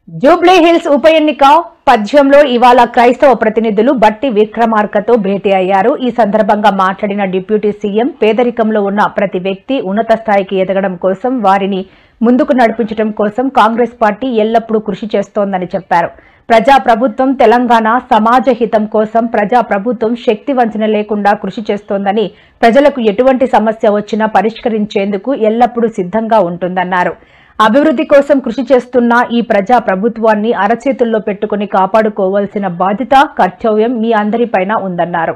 Jubilee hills ఉప ఎన్నిక పద్యంలో ఇవాళ క్రైస్తవ ప్రతినిధులు బట్టి విక్రమార్కతో భేటీ అయ్యారు. ఈ సందర్భంగా మాట్లాడిన డిప్యూటీ సీఎం పేదరికంలో ఉన్న ప్రతి వ్యక్తి ఉన్నత స్థాయికి ఎదగడం కోసం, వారిని ముందుకు నడిపించడం కోసం కాంగ్రెస్ పార్టీ ఎల్లప్పుడూ కృషి చేస్తోందని చెప్పారు. ప్రజాప్రభుత్వం తెలంగాణ సమాజ హితం కోసం ప్రజాప్రభుత్వం శక్తి వంచన లేకుండా కృషి చేస్తోందని, ప్రజలకు ఎటువంటి సమస్య వచ్చినా పరిష్కరించేందుకు ఎల్లప్పుడూ సిద్ధంగా ఉంటుందన్నారు. అభివృద్ధి కోసం కృషి చేస్తున్న ఈ ప్రజా ప్రభుత్వాన్ని అరచేతుల్లో పెట్టుకుని కాపాడుకోవాల్సిన బాధ్యత, కర్తవ్యం మీ అందరిపైన ఉందన్నారు.